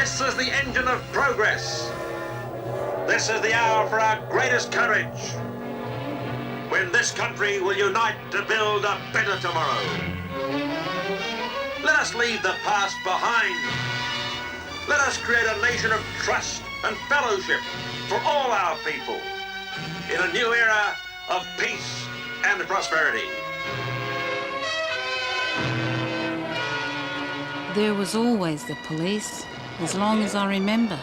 This is the engine of progress. This is the hour for our greatest courage, when this country will unite to build a better tomorrow. Let us leave the past behind. Let us create a nation of trust and fellowship for all our people in a new era of peace and prosperity. There was always the police, as long as I remember,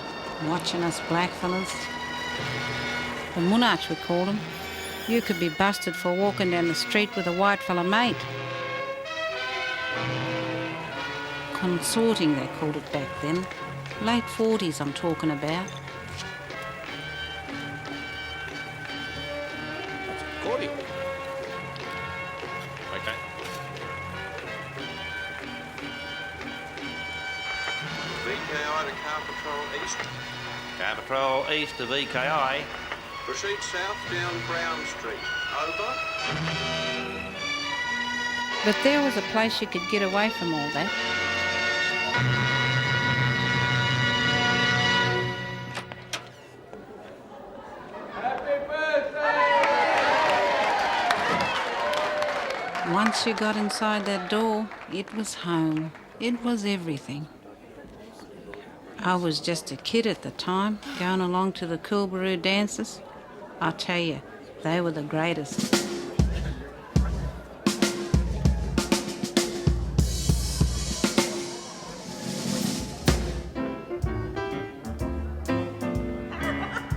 watching us blackfellas. The Moonarch, we called them. You could be busted for walking down the street with a white fella mate. Consorting, they called it back then. Late 40s I'm talking about. Gordy. Okay. VKI to Car Patrol East. Car Patrol east of VKI. Proceed south down Brown Street. Over. But there was a place you could get away from all that. Once you got inside that door, it was home. It was everything. I was just a kid at the time, going along to the Coolbaroo dances. I tell you, they were the greatest.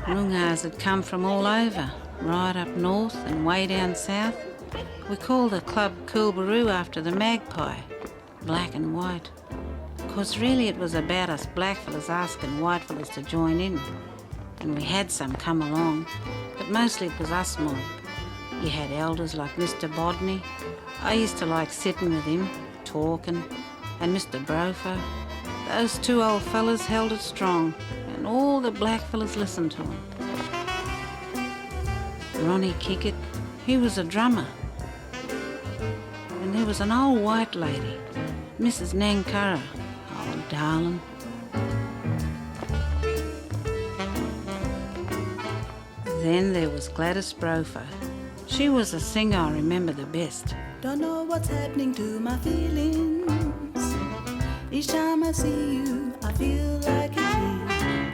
Noongars had come from all over, right up north and way down south. We called the club Coolbaroo after the magpie, black and white. Because really it was about us blackfellas asking whitefellas to join in. And we had some come along, but mostly it was us mob. You had elders like Mr. Bodney. I used to like sitting with him, talking, and Mr. Brofer. Those two old fellas held it strong, and all the blackfellas listened to him. Ronnie Kickett, he was a drummer. And there was an old white lady, Mrs. Nankara. Oh, darling. Then there was Gladys Brofer. She was the singer I remember the best. Don't know what's happening to my feelings. Each time I see you, I feel like it's here.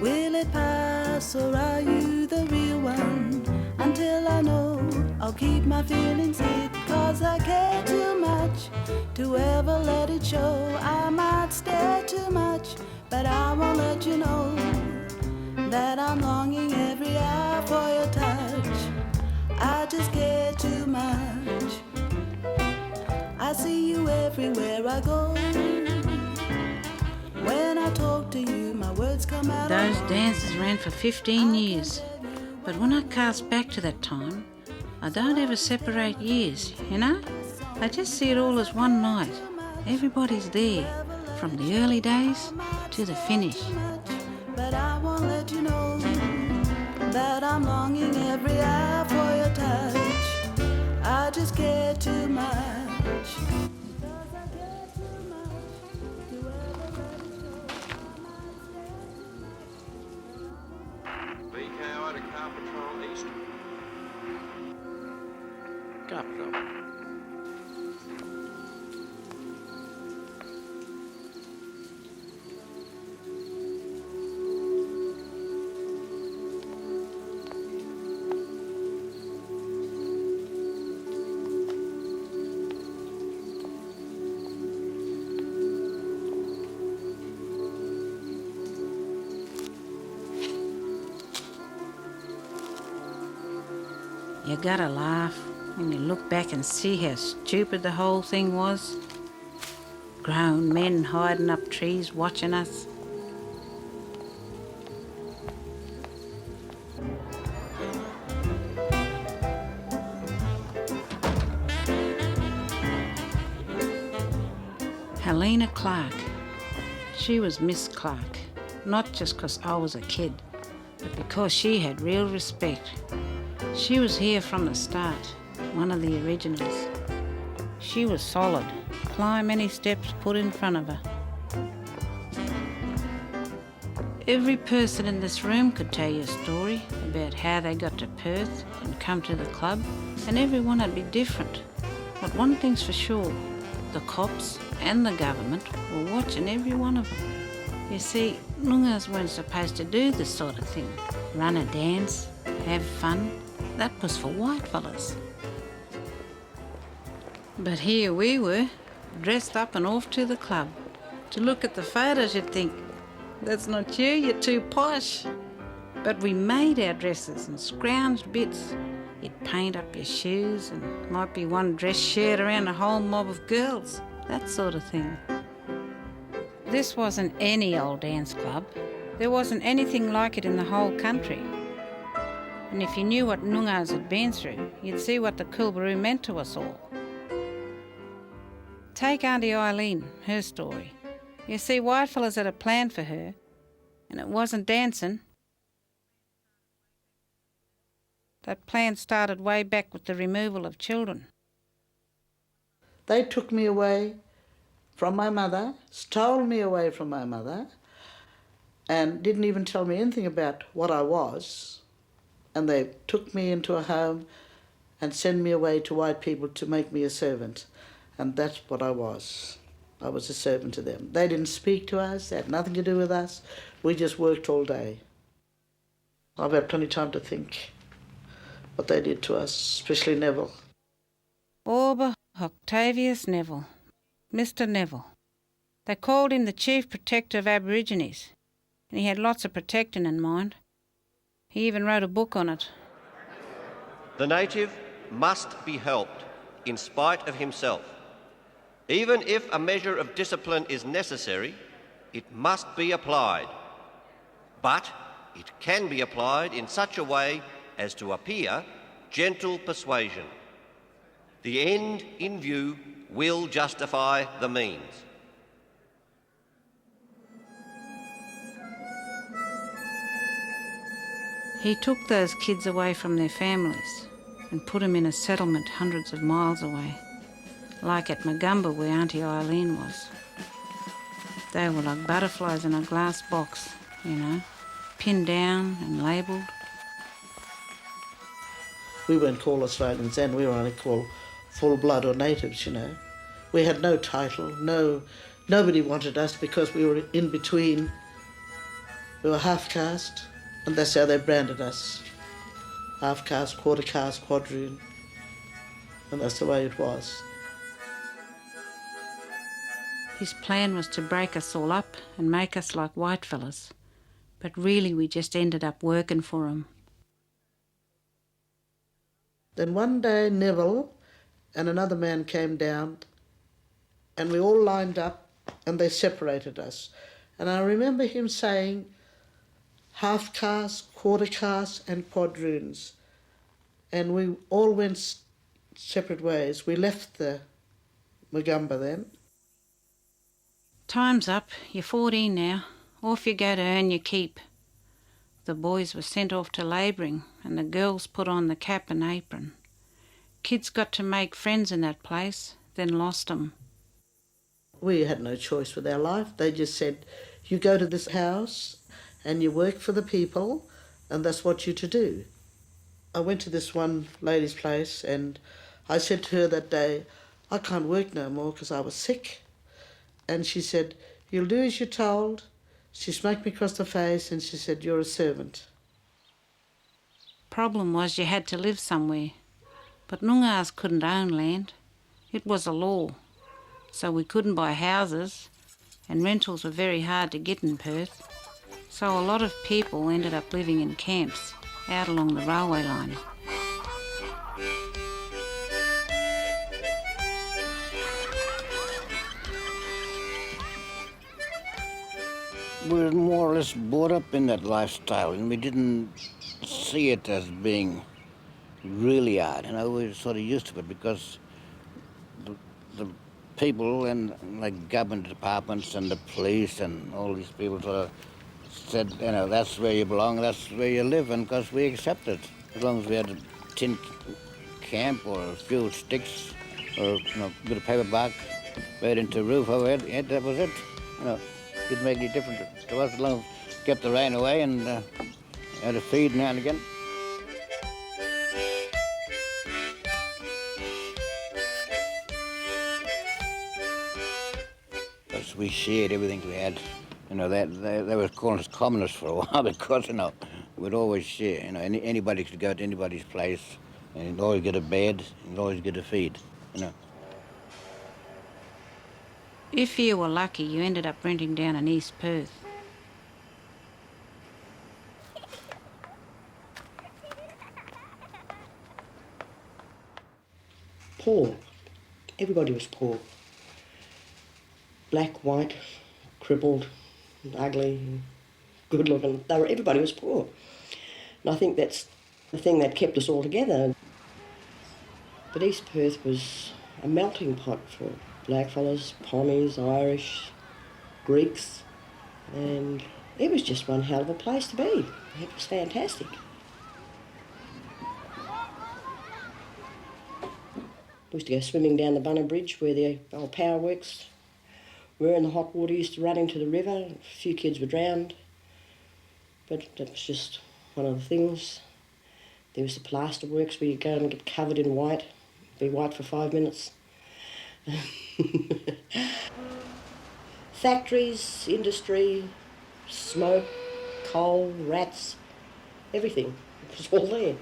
Will it pass or are you the real one? Until I know, I'll keep my feelings hid. 'Cause I care too much to ever let it show. I might stare too much, but I won't let you know that I'm longing every hour for your touch. I just care too much. I see you everywhere I go. When I talk to you, my words come out. Those dances ran for 15 years. But when I cast back to that time, I don't ever separate years, you know? I just see it all as one night. Everybody's there, from the early days to the finish. But I won't let you know that I'm longing every hour for your touch. I just care too much. VKI to Car Patrol East. Car Patrol. You gotta laugh when you look back and see how stupid the whole thing was. Grown men hiding up trees watching us. Helena Clark. She was Miss Clark, not just 'cause I was a kid, but because she had real respect. She was here from the start, one of the originals. She was solid, climb any steps put in front of her. Every person in this room could tell you a story about how they got to Perth and come to the club, and everyone would be different. But one thing's for sure, the cops and the government were watching every one of them. You see, Noongar weren't supposed to do this sort of thing. Run a dance, have fun. That was for white fellas. But here we were, dressed up and off to the club. To look at the photos, you'd think, that's not you, you're too posh. But we made our dresses and scrounged bits. You'd paint up your shoes and might be one dress shared around a whole mob of girls, that sort of thing. This wasn't any old dance club. There wasn't anything like it in the whole country. And if you knew what Noongars had been through, you'd see what the Coolbaroo meant to us all. Take Auntie Eileen, her story. You see, whitefellas had a plan for her, and it wasn't dancing. That plan started way back with the removal of children. They took me away from my mother, stole me away from my mother, and didn't even tell me anything about what I was. And they took me into a home and sent me away to white people to make me a servant. And that's what I was. I was a servant to them. They didn't speak to us, they had nothing to do with us. We just worked all day. I've had plenty of time to think what they did to us, especially Neville. Orba Octavius Neville, Mr. Neville. They called him the Chief Protector of Aborigines, and he had lots of protecting in mind. He even wrote a book on it. The native must be helped in spite of himself. Even if a measure of discipline is necessary, it must be applied. But it can be applied in such a way as to appear gentle persuasion. The end in view will justify the means. He took those kids away from their families and put them in a settlement hundreds of miles away, like at Magumba where Auntie Eileen was. They were like butterflies in a glass box, you know, pinned down and labelled. We weren't called Australians then, we were only called full blood or natives, you know. We had no title, nobody wanted us because we were in between. We were half caste, and that's how they branded us. Half caste, quarter caste, quadroon. And that's the way it was. His plan was to break us all up and make us like whitefellas, but really we just ended up working for him. Then one day Neville and another man came down and we all lined up and they separated us. And I remember him saying half caste, quarter caste and quadroons. And we all went separate ways. We left the Magumba then. Time's up. You're 14 now. Off you go to earn your keep. The boys were sent off to labouring and the girls put on the cap and apron. Kids got to make friends in that place, then lost them. We had no choice with our life. They just said, you go to this house and you work for the people and that's what you're to do. I went to this one lady's place and I said to her that day, I can't work no more because I was sick. And she said, you'll do as you're told. She smacked me across the face and she said, you're a servant. Problem was you had to live somewhere. But Noongars couldn't own land. It was a law. So we couldn't buy houses and rentals were very hard to get in Perth. So a lot of people ended up living in camps out along the railway line. We were more or less brought up in that lifestyle and we didn't see it as being really hard. You know, we were sort of used to it because the people and like government departments and the police and all these people sort of said, you know, that's where you belong, that's where you live, and because we accepted. As long as we had a tin camp or a few sticks or, you know, a bit of paper bark made into a roof overhead, yeah, that was it. You know, it didn't make any difference to us as long as kept the rain away and had a feed now and again. Because we shared everything we had. You know, they were calling us communists for a while because, you know, we'd always share. You know, anybody could go to anybody's place and you'd always get a bed, you'd always get a feed, you know. If you were lucky, you ended up renting down in East Perth. Poor. Everybody was poor. Black, white, crippled, ugly, good looking. Everybody was poor. And I think that's the thing that kept us all together. But East Perth was a melting pot for blackfellas, Pommies, Irish, Greeks, and it was just one hell of a place to be. It was fantastic. We used to go swimming down the Bunner Bridge where the old power works were, and the hot water used to run into the river. A few kids were drowned, but that was just one of the things. There was the plaster works where you go and get covered in white, be white for 5 minutes. Factories, industry, smoke, coal, rats, everything. It was all there.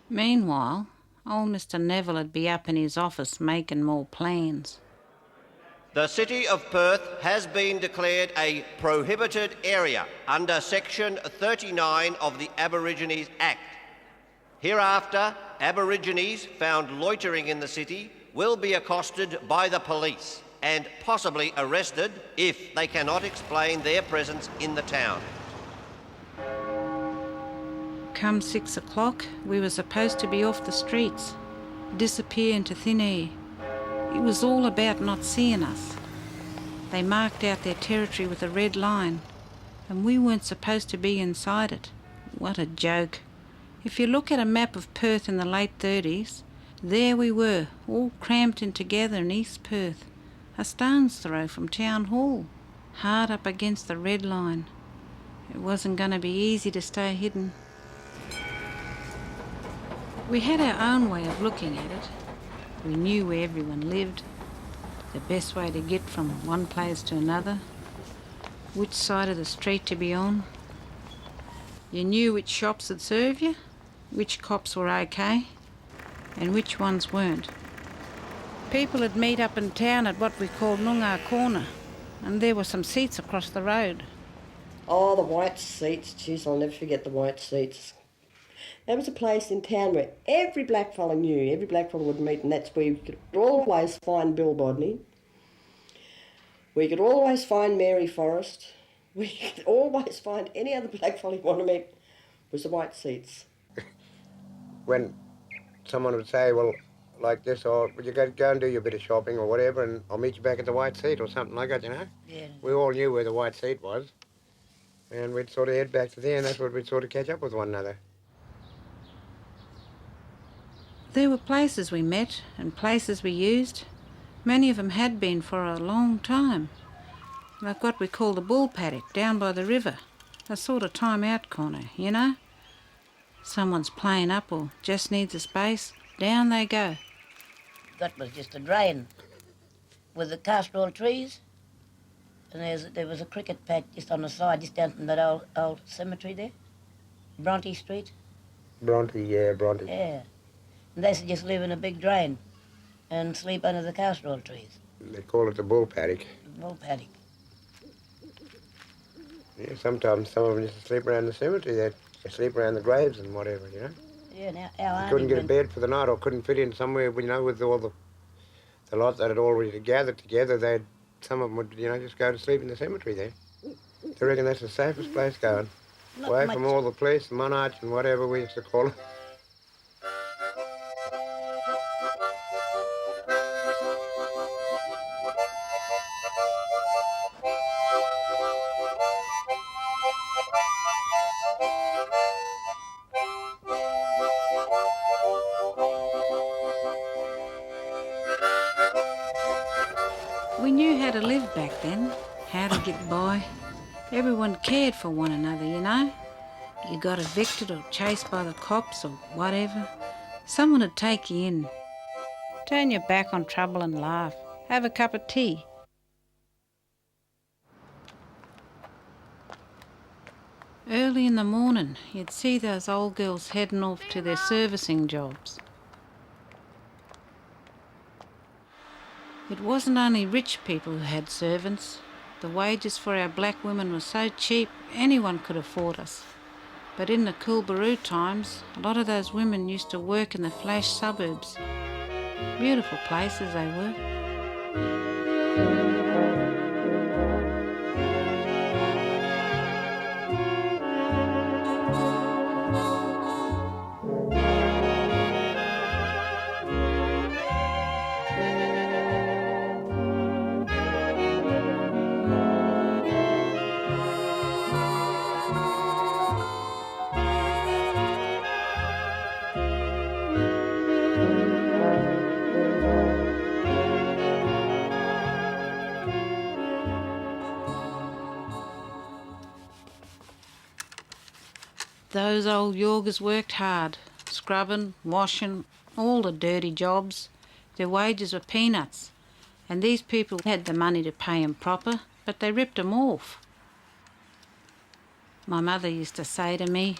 Meanwhile, old Mr. Neville would be up in his office making more plans. The City of Perth has been declared a prohibited area under Section 39 of the Aborigines Act. Hereafter, Aborigines found loitering in the city will be accosted by the police and possibly arrested if they cannot explain their presence in the town. Come 6 o'clock, we were supposed to be off the streets, disappear into thin air. It was all about not seeing us. They marked out their territory with a red line, and we weren't supposed to be inside it. What a joke. If you look at a map of Perth in the late 30s, there we were, all cramped in together in East Perth, a stone's throw from Town Hall, hard up against the red line. It wasn't going to be easy to stay hidden. We had our own way of looking at it. We knew where everyone lived, the best way to get from one place to another, which side of the street to be on. You knew which shops would serve you, which cops were okay, and which ones weren't. People would meet up in town at what we called Noongar Corner, and there were some seats across the road. Oh, the white seats. Jeez, I'll never forget the white seats. There was a place in town where every blackfella knew, every blackfella would meet, and that's where you could always find Bill Bodney. We could always find Mary Forrest. We could always find any other blackfella you want to meet was the white seats. When someone would say, well, like this, or would you go and do your bit of shopping or whatever, and I'll meet you back at the white seat or something like that, you know? Yeah. We all knew where the white seat was, and we'd sort of head back to there, and that's where we'd sort of catch up with one another. There were places we met and places we used. Many of them had been for a long time. Like what we call the bull paddock down by the river. A sort of time-out corner, you know? Someone's playing up or just needs a space, down they go. That was just a drain with the castor trees. And there was a cricket patch just on the side, just down from that old cemetery there. Bronte Street. Bronte, yeah, Bronte. Yeah. And they used to just live in a big drain and sleep under the castor trees. They call it the bull paddock. Bull paddock. Yeah, sometimes some of them used to sleep around the cemetery. They sleep around the graves and whatever, you know. Yeah, now our couldn't get a bed for the night or couldn't fit in somewhere, you know, with all the lot that had already gathered together. Some of them would, you know, just go to sleep in the cemetery there. I reckon that's the safest place going. Away from all the police, the monarch and whatever we used to call it. We knew how to live back then, how to get by. Everyone cared for one another, you know. You got evicted or chased by the cops or whatever, someone would take you in. Turn your back on trouble and laugh. Have a cup of tea. Early in the morning, you'd see those old girls heading off to their servicing jobs. It wasn't only rich people who had servants. The wages for our black women were so cheap, anyone could afford us. But in the Coolbaroo times, a lot of those women used to work in the flash suburbs. Beautiful places they were. Those old Yorgers worked hard, scrubbing, washing, all the dirty jobs. Their wages were peanuts, and these people had the money to pay 'em proper, but they ripped 'em off. My mother used to say to me,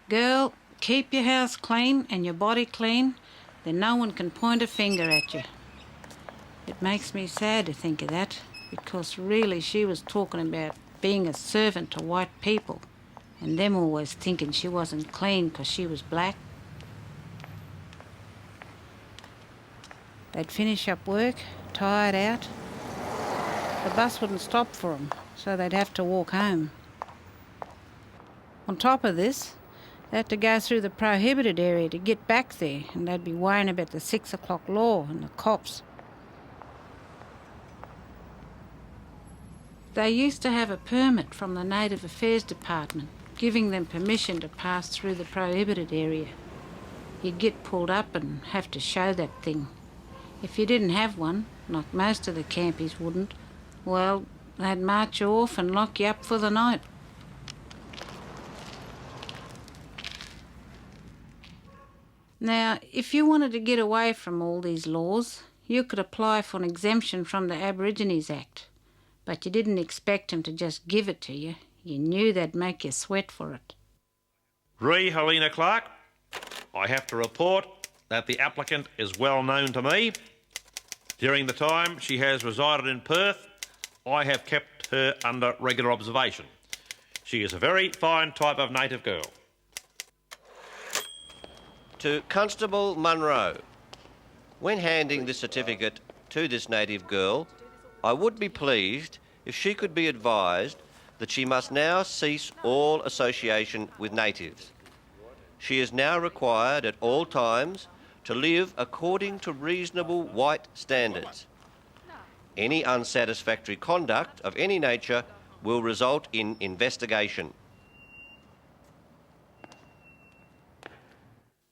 "Girl, keep your house clean and your body clean, then no one can point a finger at you." It makes me sad to think of that, because really she was talking about being a servant to white people, and them always thinking she wasn't clean because she was black. They'd finish up work, tired out. The bus wouldn't stop for 'em, so they'd have to walk home. On top of this, they had to go through the prohibited area to get back there, and they'd be worrying about the 6 o'clock law and the cops. They used to have a permit from the Native Affairs Department, giving them permission to pass through the prohibited area. You'd get pulled up and have to show that thing. If you didn't have one, like most of the campies wouldn't, well, they'd march you off and lock you up for the night. Now, if you wanted to get away from all these laws, you could apply for an exemption from the Aborigines Act, but you didn't expect them to just give it to you. You knew they'd make you sweat for it. Re Helena Clark, I have to report that the applicant is well known to me. During the time she has resided in Perth, I have kept her under regular observation. She is a very fine type of native girl. To Constable Munro, when handing this certificate to this native girl, I would be pleased if she could be advised that she must now cease all association with natives. She is now required at all times to live according to reasonable white standards. Any unsatisfactory conduct of any nature will result in investigation.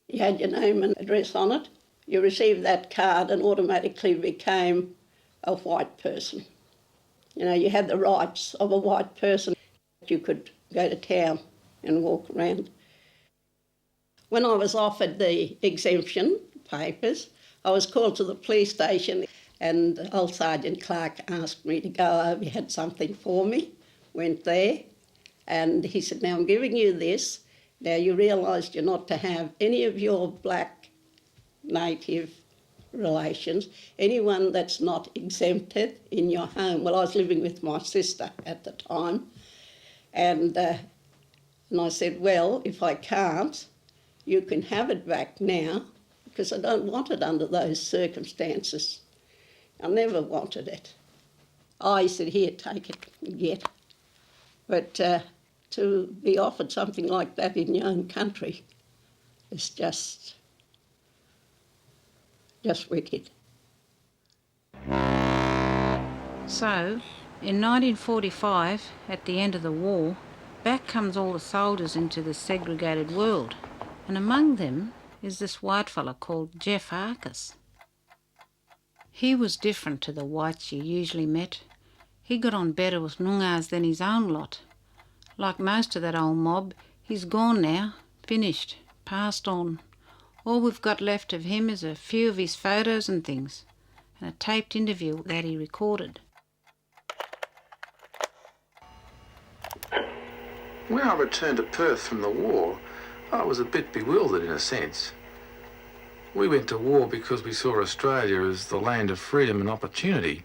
You had your name and address on it. You received that card and automatically became a white person. You know, you had the rights of a white person. You could go to town and walk around. When I was offered the exemption papers, I was called to the police station and old Sergeant Clark asked me to go over. He had something for me. Went there and he said, "Now I'm giving you this. Now you realise you're not to have any of your black native relations, anyone that's not exempted in your home." Well, I was living with my sister at the time, and I said, "Well, if I can't, you can have it back now, because I don't want it under those circumstances. I never wanted it." I said, "Here, take it and get." But to be offered something like that in your own country is just wicked. So, in 1945, at the end of the war, back comes all the soldiers into the segregated world, and among them is this white fella called Jeff Arcus. He was different to the whites you usually met. He got on better with Noongar's than his own lot. Like most of that old mob, he's gone now, finished, passed on. All we've got left of him is a few of his photos and things, and a taped interview that he recorded. When I returned to Perth from the war, I was a bit bewildered in a sense. We went to war because we saw Australia as the land of freedom and opportunity.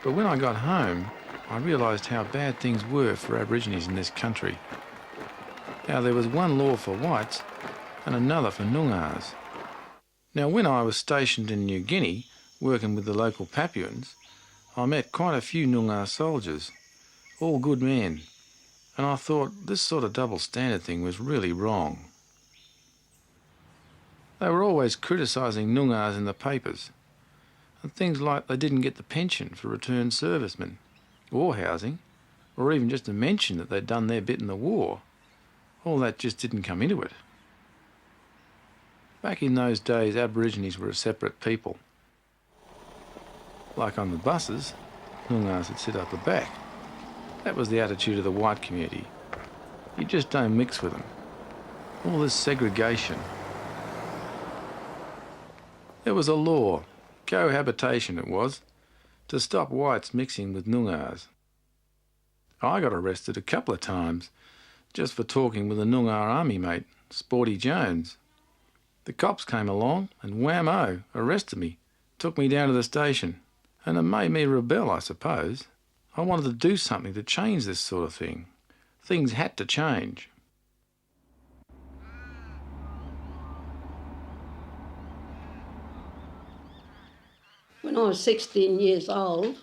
But when I got home, I realised how bad things were for Aborigines in this country. How there was one law for whites and another for Noongars. Now, when I was stationed in New Guinea, working with the local Papuans, I met quite a few Noongar soldiers, all good men, and I thought this sort of double standard thing was really wrong. They were always criticising Noongars in the papers, and things like they didn't get the pension for returned servicemen, or housing, or even just to mention that they'd done their bit in the war. All that just didn't come into it. Back in those days, Aborigines were a separate people. Like on the buses, Noongars would sit up the back. That was the attitude of the white community. You just don't mix with them. All this segregation. There was a law, cohabitation it was, to stop whites mixing with Noongars. I got arrested a couple of times just for talking with a Noongar army mate, Sporty Jones. The cops came along and whammo, arrested me, took me down to the station, and it made me rebel, I suppose. I wanted to do something to change this sort of thing. Things had to change. When I was 16 years old,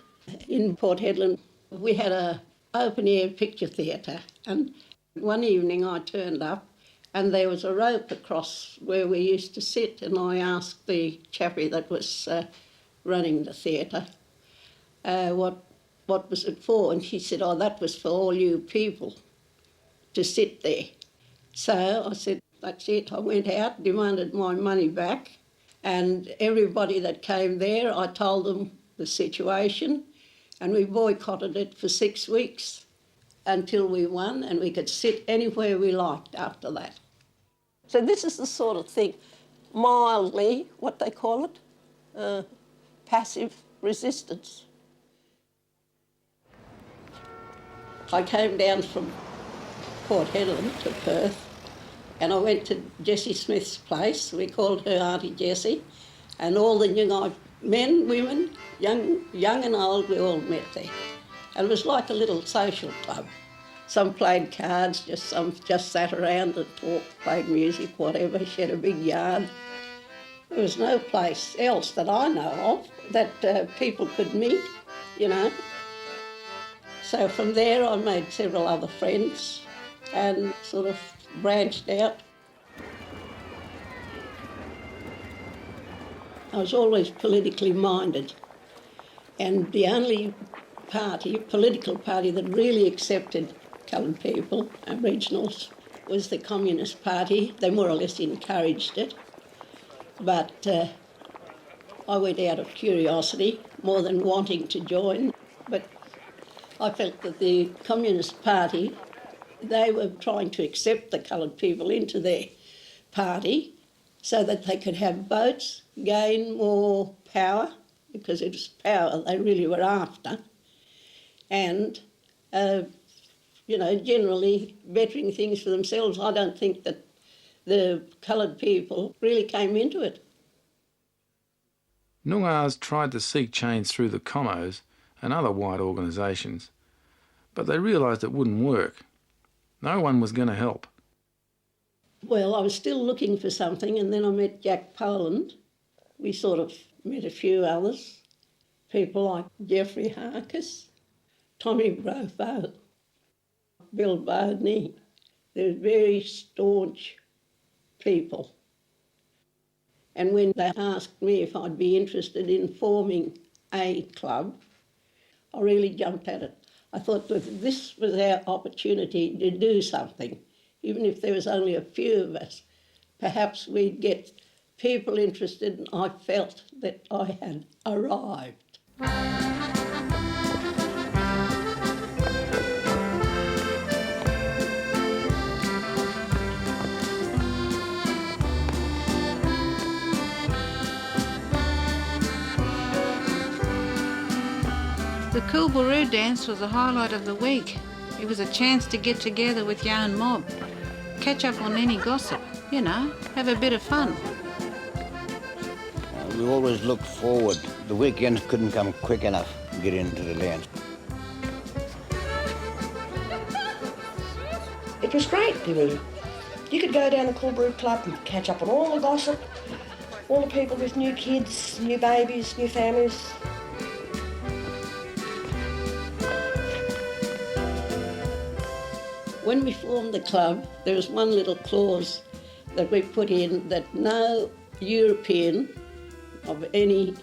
in Port Hedland, we had an open-air picture theatre, and one evening I turned up and there was a rope across where we used to sit, and I asked the chappie that was running the theatre what was it for, and she said, oh, that was for all you people to sit there. So I said, that's it. I went out, demanded my money back, and everybody that came there, I told them the situation, and we boycotted it for 6 weeks until we won, and we could sit anywhere we liked after that. So this is the sort of thing, mildly, what they call it, passive resistance. I came down from Port Hedland to Perth, and I went to Jessie Smith's place. We called her Auntie Jessie, and all the young men, women, young and old, we all met there. And it was like a little social club. Some played cards, some just sat around and talked, played music, whatever. She had a big yard. There was no place else that I know of that people could meet, you know. So from there I made several other friends and sort of branched out. I was always politically minded, and the only political party that really accepted coloured people, Aboriginals, was the Communist Party. They more or less encouraged it, but I went out of curiosity more than wanting to join. But I felt that the Communist Party, they were trying to accept the coloured people into their party so that they could have votes, gain more power, because it was power they really were after, and generally bettering things for themselves. I don't think that the coloured people really came into it. Noongars tried to seek change through the Commos and other white organisations, but they realised it wouldn't work. No one was going to help. Well, I was still looking for something, and then I met Jack Poland. We sort of met a few others, people like Geoffrey Harkis, Tommy Brofo, Bill Bodney. They're very staunch people. And when they asked me if I'd be interested in forming a club, I really jumped at it. I thought that this was our opportunity to do something. Even if there was only a few of us, perhaps we'd get people interested, and I felt that I had arrived. The Coolbaroo dance was the highlight of the week. It was a chance to get together with your own mob, catch up on any gossip, have a bit of fun. We always looked forward. The weekends couldn't come quick enough to get into the land. It was great. You could go down the Coolbaroo Club and catch up on all the gossip, all the people with new kids, new babies, new families. When we formed the club, there was one little clause that we put in that no European of any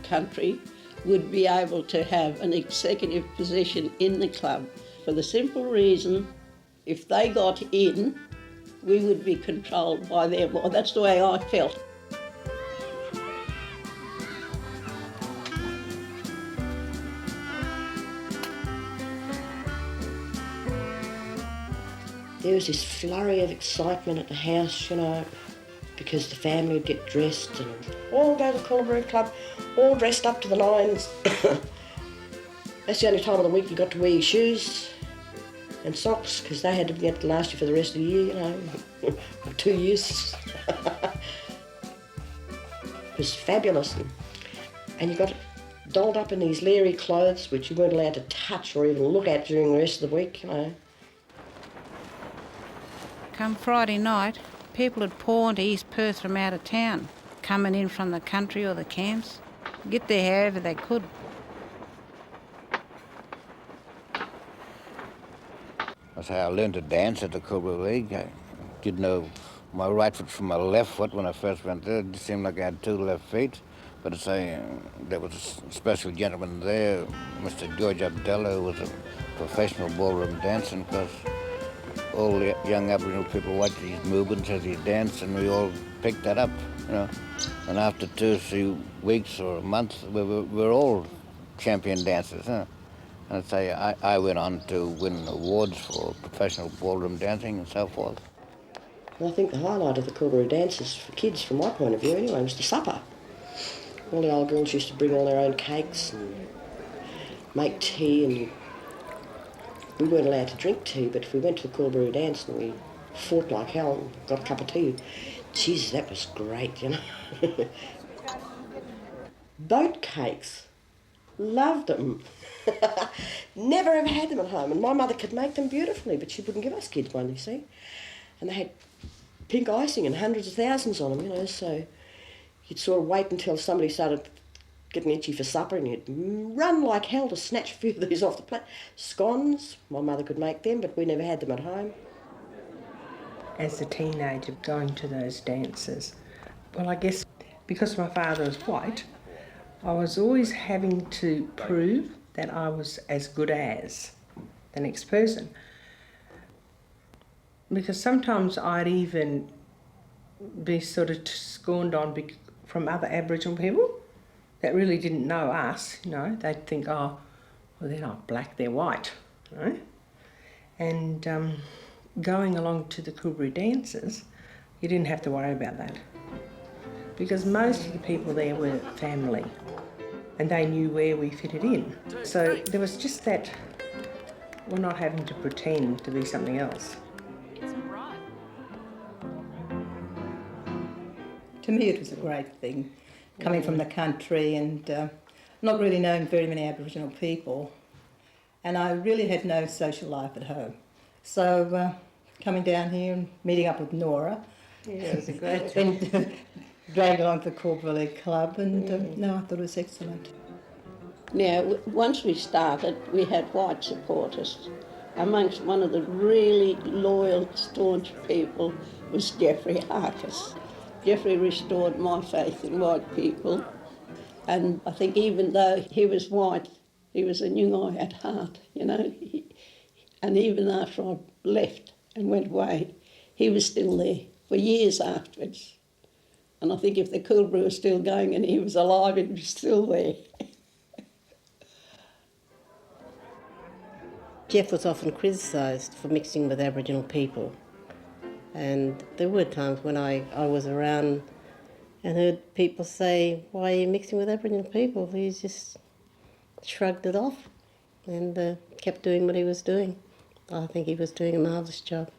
country would be able to have an executive position in the club, for the simple reason if they got in, we would be controlled by them. Well, that's the way I felt. There was this flurry of excitement at the house, because the family would get dressed and all go to the Coolbaroo Club, all dressed up to the nines. That's the only time of the week you got to wear your shoes and socks, because they had to get to last you for the rest of the year, 2 years. It was fabulous. And you got dolled up in these leery clothes, which you weren't allowed to touch or even look at during the rest of the week, Come Friday night, people would pour into East Perth from out of town, coming in from the country or the camps, get there however they could. That's how I learned to dance at the Coolbaroo League. I didn't know my right foot from my left foot when I first went there. It seemed like I had two left feet. But there was a special gentleman there, Mr. George Abdella, who was a professional ballroom dancer, because all the young Aboriginal people watched his movements as he danced, and we all picked that up, And after 2 or 3 weeks or a month, we were all champion dancers, And I went on to win awards for professional ballroom dancing and so forth. Well, I think the highlight of the Coolbaroo dances for kids, from my point of view anyway, was the supper. All the old girls used to bring all their own cakes and make tea, and we weren't allowed to drink tea, but if we went to the Coolbaroo dance and we fought like hell and got a cup of tea, Jesus, that was great, Boat cakes. Loved them. Never ever had them at home, and my mother could make them beautifully, but she wouldn't give us kids one, you see. And they had pink icing and hundreds of thousands on them, so you'd sort of wait until somebody started getting itchy for supper, and you'd run like hell to snatch a few of these off the plate. Scones, my mother could make them, but we never had them at home. As a teenager, going to those dances, well, I guess because my father was white, I was always having to prove that I was as good as the next person. Because sometimes I'd even be sort of scorned on from other Aboriginal people that really didn't know us, They'd think, oh, well, they're not black, they're white, right? And going along to the Coolbaroo dances, you didn't have to worry about that, because most of the people there were family, and they knew where we fitted in. So there was just that, we're not having to pretend to be something else. To me, it was a great thing, coming from the country and not really knowing very many Aboriginal people. And I really had no social life at home. So coming down here and meeting up with Nora, it was a great then dragged along to the Coolbaroo Club, and no, I thought it was excellent. Now, once we started, we had white supporters. Amongst one of the really loyal, staunch people was Jeffrey Harkis. Jeffrey restored my faith in white people, and I think even though he was white, he was a Noongar at heart, and even after I left and went away, he was still there for years afterwards. And I think if the Coolbaroo was still going and he was alive, he'd be still there. Jeff was often criticised for mixing with Aboriginal people. And there were times when I was around and heard people say, why are you mixing with Aboriginal people? He's just shrugged it off and kept doing what he was doing. I think he was doing a marvellous job.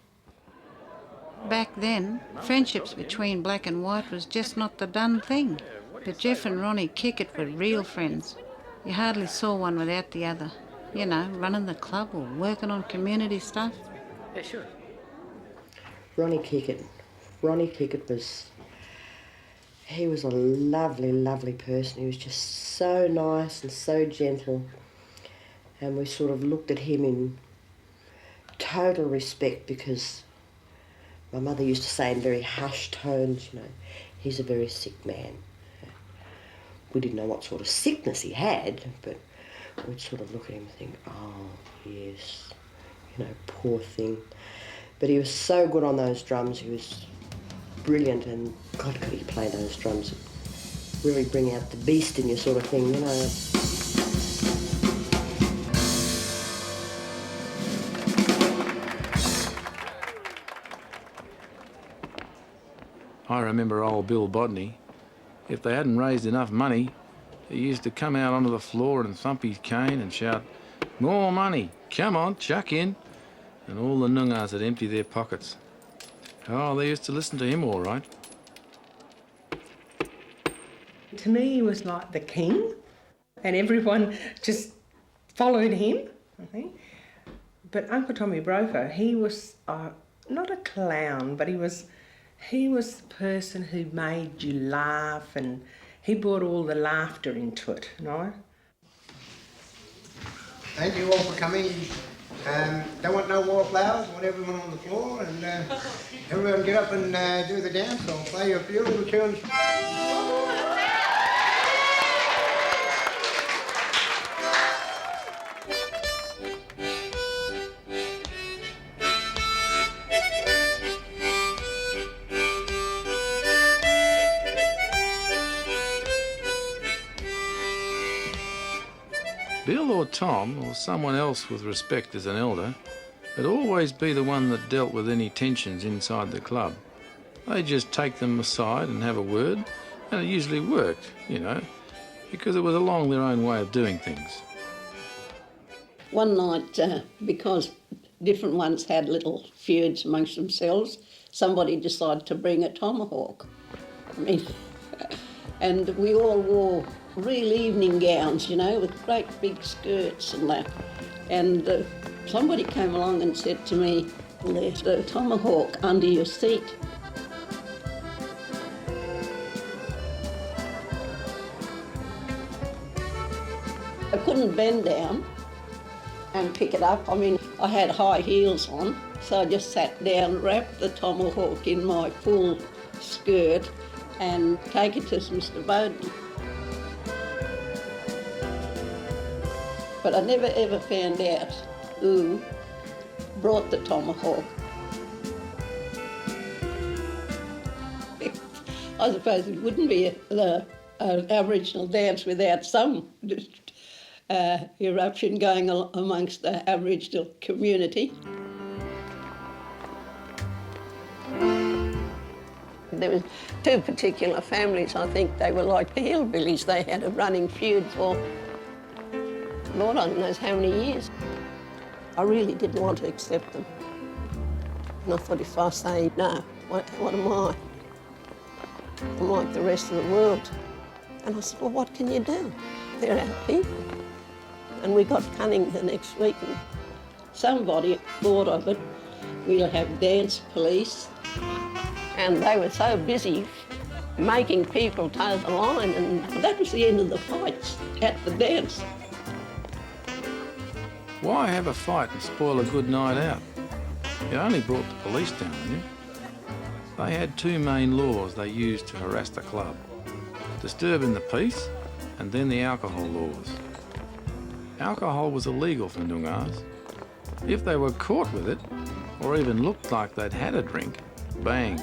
Back then, friendships between black and white was just not the done thing. But Jeff and Ronnie Kickett were real friends. You hardly saw one without the other. You know, running the club or working on community stuff. Yeah, sure. Ronnie Kickett. Ronnie Kickett was a lovely, lovely person. He was just so nice and so gentle. And we sort of looked at him in total respect because my mother used to say in very hushed tones, you know, he's a very sick man. We didn't know what sort of sickness he had, but we'd sort of look at him and think, oh, yes, you know, poor thing. But he was so good on those drums. He was brilliant, and God, could he play those drums. Really bring out the beast in you sort of thing, you know. I remember old Bill Bodney. If they hadn't raised enough money, he used to come out onto the floor and thump his cane and shout, "More money, come on, chuck in." And all the Noongars would empty their pockets. Oh, they used to listen to him all right. To me, he was like the king, and everyone just followed him, I think. But Uncle Tommy Brofer, he was not a clown, but he was the person who made you laugh, and he brought all the laughter into it, you know. Thank you all for coming. Don't want no more flowers. Want everyone on the floor, and everyone get up and do the dance. I'll play you a few little tunes. Bill or Tom, or someone else with respect as an elder, would always be the one that dealt with any tensions inside the club. They'd just take them aside and have a word, and it usually worked, you know, because it was along their own way of doing things. One night, because different ones had little feuds amongst themselves, somebody decided to bring a tomahawk. I mean, and we all wore real evening gowns, you know, with great big skirts and that. And somebody came along and said to me, "There's a tomahawk under your seat." I couldn't bend down and pick it up. I mean, I had high heels on, so I just sat down, wrapped the tomahawk in my full skirt and take it to Mr. Bowden. But I never ever found out who brought the tomahawk. I suppose it wouldn't be an Aboriginal dance without some eruption going amongst the Aboriginal community. There was two particular families, I think they were like the hillbillies. They had a running feud for Lord only knows how many years. I really didn't want to accept them. And I thought, if I say no, what am I? I'm like the rest of the world. And I said, well, what can you do? They're our people. And we got cunning the next week, and somebody thought of it. We'll have dance police. And they were so busy making people toe the line, and that was the end of the fights at the dance. Why have a fight and spoil a good night out? It only brought the police down on you. They had two main laws they used to harass the club: disturbing the peace and then the alcohol laws. Alcohol was illegal for Noongars. If they were caught with it, or even looked like they'd had a drink, bang,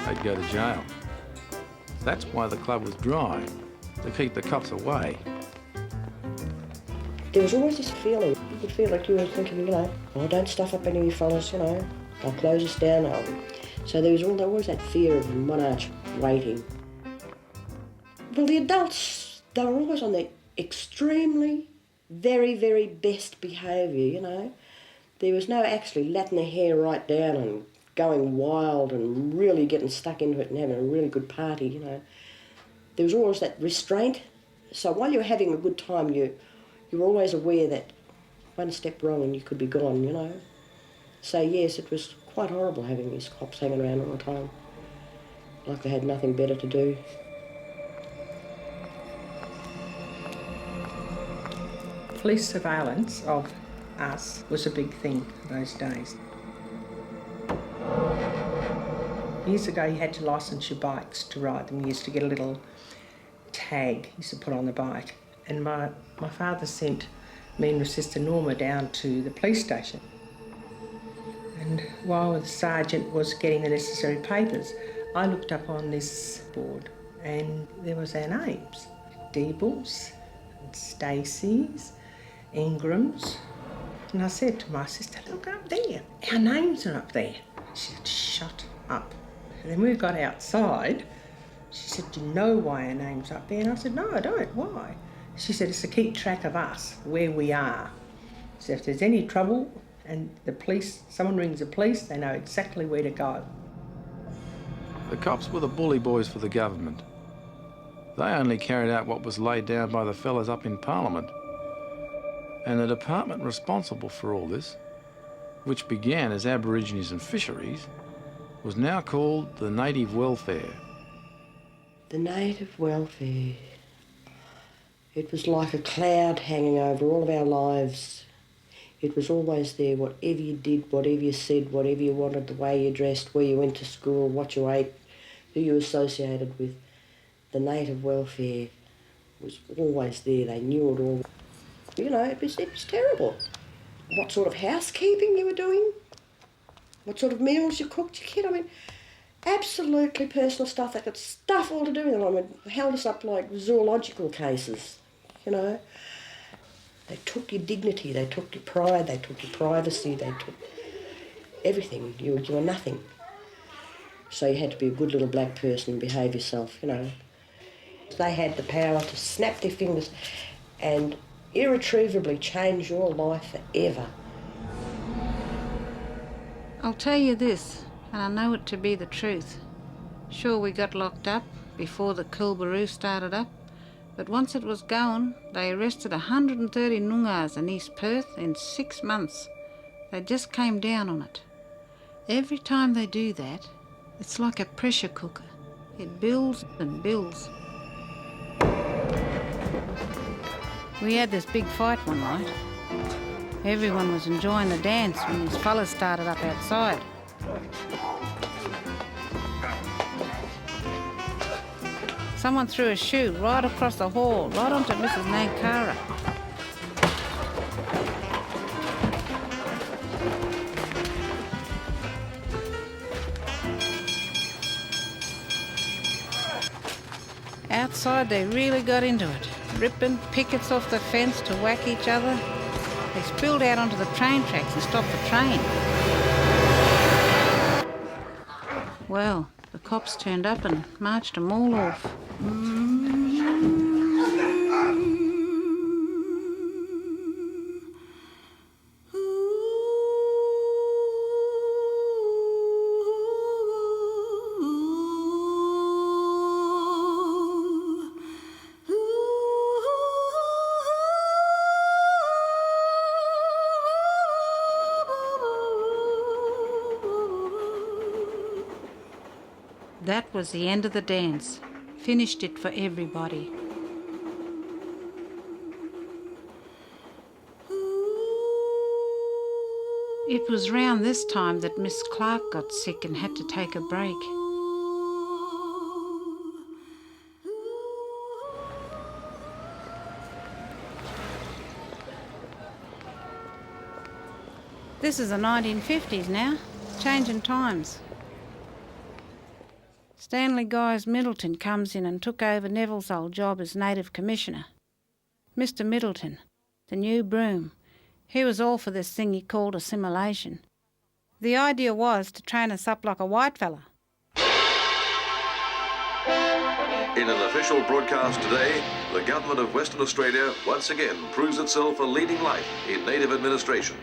they'd go to jail. That's why the club was dry, to keep the cops away. There was always this feeling. You could feel like you were thinking, you know, oh, don't stuff up any of you fellas, you know, they'll close us down. So there was always that fear of Monash waiting. Well, the adults, they were always on the extremely very, very best behaviour, you know. There was no actually letting the hair right down and going wild and really getting stuck into it and having a really good party, you know. There was always that restraint. So while you were having a good time, you were always aware that one step wrong and you could be gone, you know. So yes, it was quite horrible having these cops hanging around all the time, like they had nothing better to do. Police surveillance of us was a big thing those days. Years ago you had to licence your bikes to ride them. You used to get a little tag you used to put on the bike. And my father sent me and my sister Norma down to the police station. And while the sergeant was getting the necessary papers, I looked up on this board and there was our names. Deebles, Stacey's, Ingram's. And I said to my sister, look up there, our names are up there. She said, shut up. And then we got outside. She said, do you know why our name's up there? And I said, no, I don't. Why? She said, it's to keep track of us, where we are. So if there's any trouble and someone rings the police, they know exactly where to go. The cops were the bully boys for the government. They only carried out what was laid down by the fellas up in Parliament. And the department responsible for all this, which began as Aborigines and Fisheries, was now called the Native Welfare. The Native Welfare. It was like a cloud hanging over all of our lives. It was always there, whatever you did, whatever you said, whatever you wanted, the way you dressed, where you went to school, what you ate, who you associated with. The Native Welfare was always there. They knew it all. You know, it was terrible. What sort of housekeeping you were doing, what sort of meals you cooked your kid. I mean, absolutely personal stuff. They got stuff all to do with it. I mean, held us up like zoological cases, you know. They took your dignity, they took your pride, they took your privacy, they took everything. You were nothing. So you had to be a good little black person and behave yourself, you know. They had the power to snap their fingers and irretrievably change your life forever. I'll tell you this, and I know it to be the truth. Sure, we got locked up before the Coolbaroo started up, but once it was going, they arrested 130 Noongars in East Perth in 6 months. They just came down on it. Every time they do that, it's like a pressure cooker. It builds and builds. We had this big fight one night. Everyone was enjoying the dance when these fellas started up outside. Someone threw a shoe right across the hall, right onto Mrs. Nankara. Outside they really got into it, ripping pickets off the fence to whack each other. They spilled out onto the train tracks and stopped the train. Well, the cops turned up and marched them all off. That was the end of the dance. Finished it for everybody. It was round this time that Miss Clark got sick and had to take a break. This is the 1950s now, changing times. Stanley Guys Middleton comes in and took over Neville's old job as Native Commissioner. Mr. Middleton, the new broom, he was all for this thing he called assimilation. The idea was to train us up like a white fella. In an official broadcast today, the government of Western Australia once again proves itself a leading light in native administration.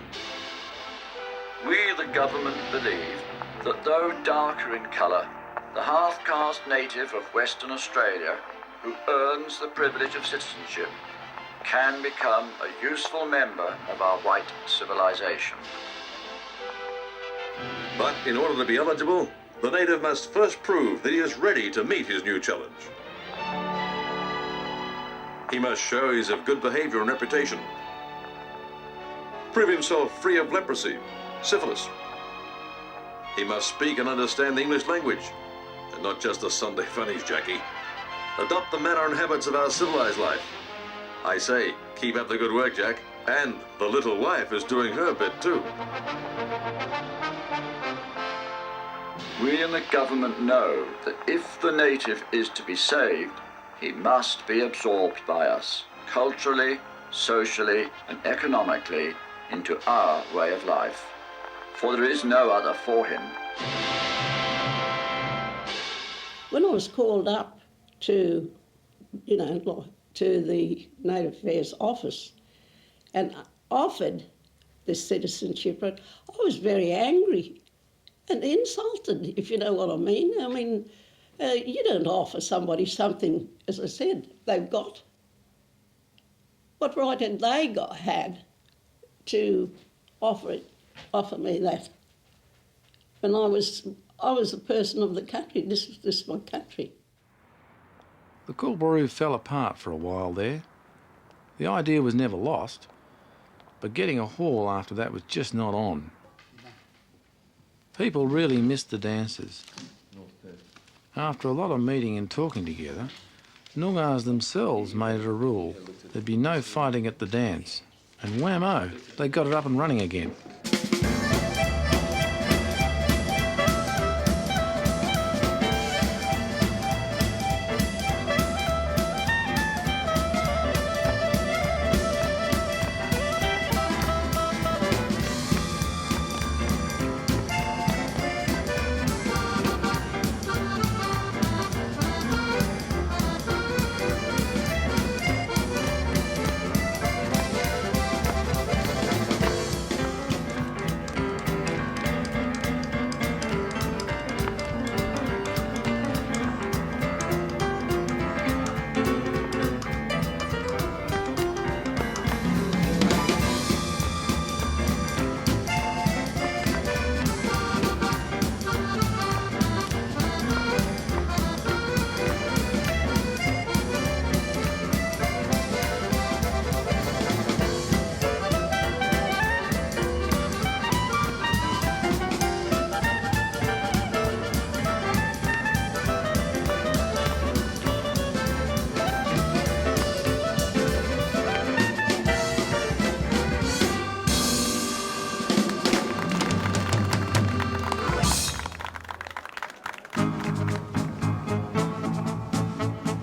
We, the government, believe that though darker in colour, the half-caste native of Western Australia who earns the privilege of citizenship can become a useful member of our white civilization. But in order to be eligible, the native must first prove that he is ready to meet his new challenge. He must show he's of good behaviour and reputation. Prove himself free of leprosy, syphilis. He must speak and understand the English language, and not just the Sunday funnies, Jackie. Adopt the manner and habits of our civilised life. I say, keep up the good work, Jack. And the little wife is doing her bit too. We in the government know that if the native is to be saved, he must be absorbed by us, culturally, socially and economically, into our way of life. For there is no other for him. When I was called up to, to the Native Affairs office and offered this citizenship, I was very angry and insulted, if you know what I mean. I mean, you don't offer somebody something, as I said, they've got. What right had they had to offer me that? When I was a person of the country. This is my country. The Coolbaroo fell apart for a while there. The idea was never lost, but getting a hall after that was just not on. People really missed the dances. After a lot of meeting and talking together, Noongars themselves made it a rule there'd be no fighting at the dance, and whammo, they got it up and running again.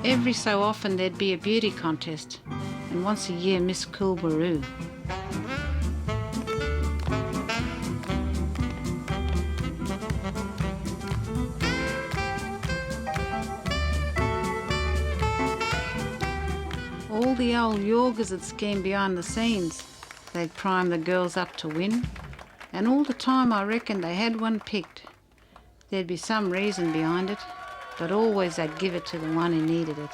Every so often there'd be a beauty contest, and once a year Miss Coolbaroo. All the old Yorgers had schemed behind the scenes. They'd prime the girls up to win, and all the time I reckon they had one picked. There'd be some reason behind it, but always they'd give it to the one who needed it.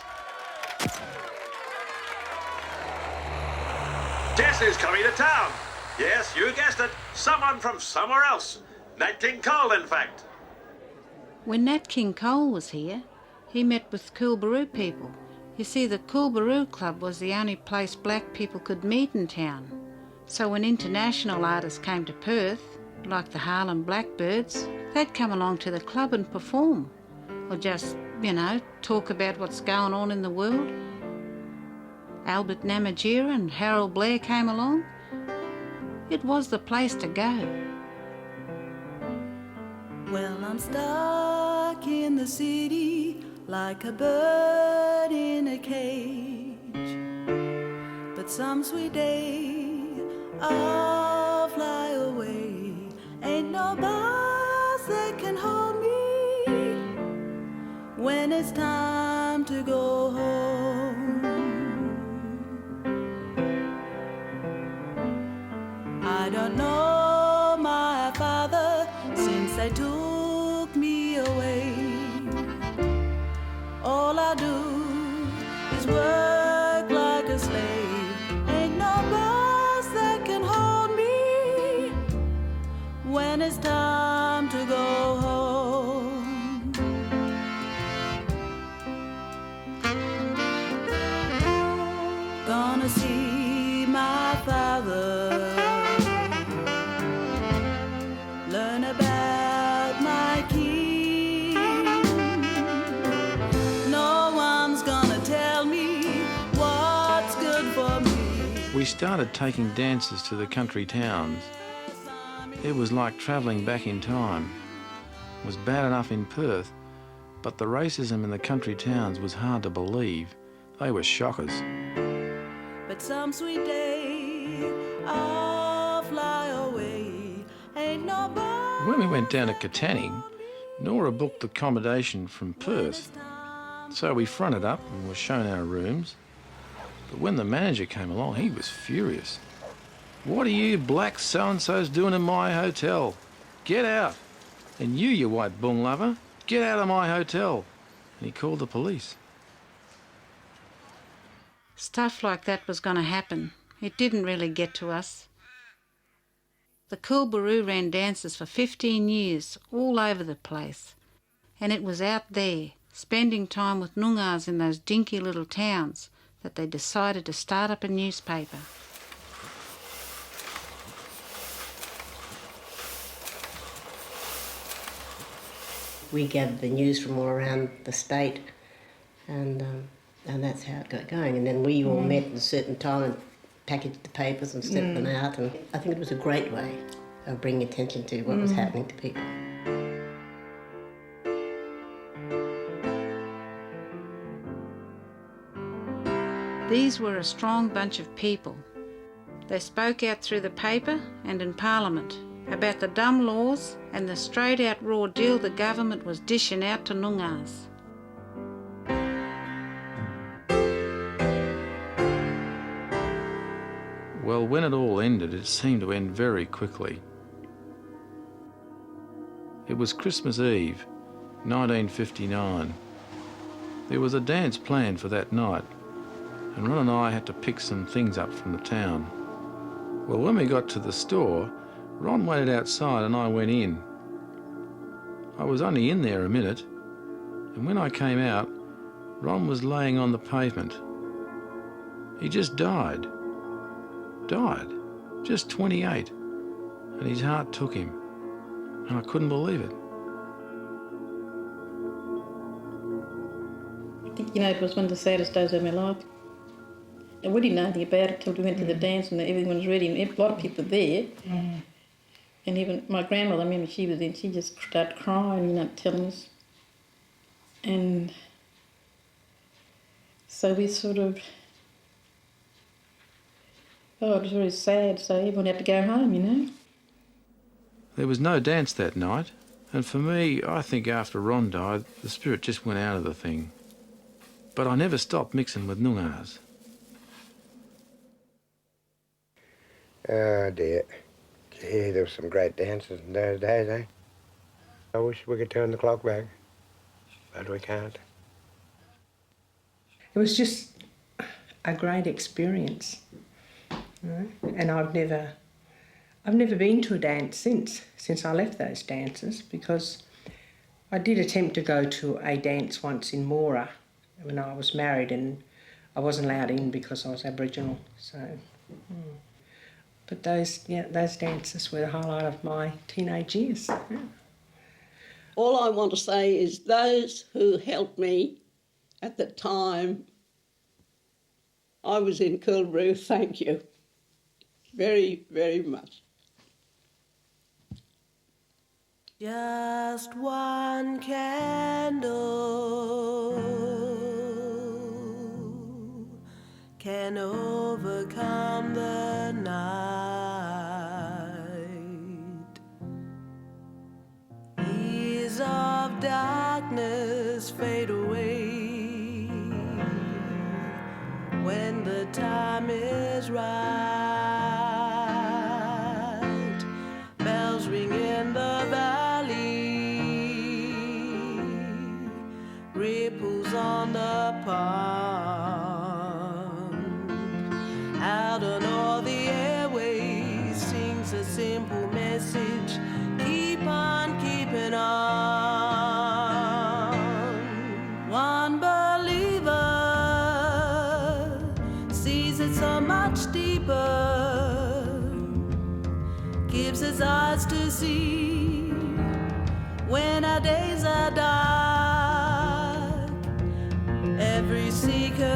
Jess is coming to town. Yes, you guessed it. Someone from somewhere else. Nat King Cole, in fact. When Nat King Cole was here, he met with Coolbaroo people. You see, the Coolbaroo Club was the only place black people could meet in town. So when international artists came to Perth, like the Harlem Blackbirds, they'd come along to the club and perform. Or just, talk about what's going on in the world. Albert Namatjira and Harold Blair came along. It was the place to go. Well, I'm stuck in the city like a bird in a cage. But some sweet day I'll fly away. Ain't no bars that can hold me when it's time to go other. Learn about my king. No one's gonna tell me what's good for me. We started taking dances to the country towns. It was like travelling back in time. It was bad enough in Perth, but the racism in the country towns was hard to believe. They were shockers. But some sweet day I'll fly away. Ain't nobody. When we went down to Katanning, Nora booked accommodation from Perth. So we fronted up and were shown our rooms. But when the manager came along, he was furious. "What are you black so-and-sos doing in my hotel? Get out! And you white bung lover, get out of my hotel!" And he called the police. Stuff like that was going to happen. It didn't really get to us. The Coolbaroo ran dances for 15 years, all over the place. And it was out there, spending time with Noongars in those dinky little towns, that they decided to start up a newspaper. We gathered the news from all around the state, and that's how it got going. And then we all met at a certain time and packaged the papers and sent them out. And I think it was a great way of bringing attention to what was happening to people. These were a strong bunch of people. They spoke out through the paper and in Parliament about the dumb laws and the straight-out raw deal the government was dishing out to Noongars. Well, when it all ended, it seemed to end very quickly. It was Christmas Eve, 1959. There was a dance planned for that night, and Ron and I had to pick some things up from the town. Well, when we got to the store, Ron waited outside and I went in. I was only in there a minute, and when I came out, Ron was laying on the pavement. He just died. Died. Just 28. And his heart took him. And I couldn't believe it. I think, it was one of the saddest days of my life. And we didn't know anything about it till we went to the dance and everything was ready and a lot of people were there. And even my grandmother, I remember she was in, she just started crying, telling us. And so we sort of, it was very sad, so everyone had to go home, There was no dance that night, and for me, I think after Ron died, the spirit just went out of the thing. But I never stopped mixing with Noongars. Oh dear. Gee, there were some great dances in those days, eh? I wish we could turn the clock back, but we can't. It was just a great experience, and I've never been to a dance since I left those dances, because I did attempt to go to a dance once in Mora when I was married, and I wasn't allowed in because I was Aboriginal. So, but those dances were the highlight of my teenage years. Yeah. All I want to say is those who helped me at the time I was in Coolbaroo, thank you very, very much. Just one candle can overcome the night. Years of darkness fade away when the time is right. Bells ring in the valley, ripples on the pond. Out on all the airways sings a simple message: keep on keeping on. One believer sees it so much deeper. gives us eyes to see when our days are dark. Every seeker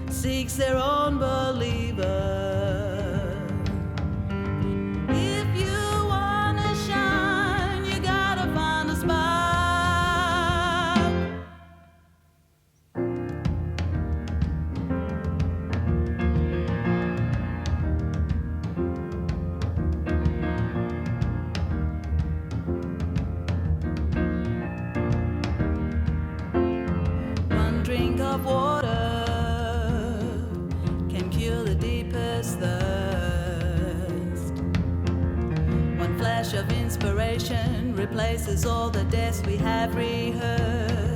seeks their own believer. If you wanna shine, you gotta find a spark. One drink of water can cure the deepest thirst. One flash of inspiration replaces all the deaths we have rehearsed.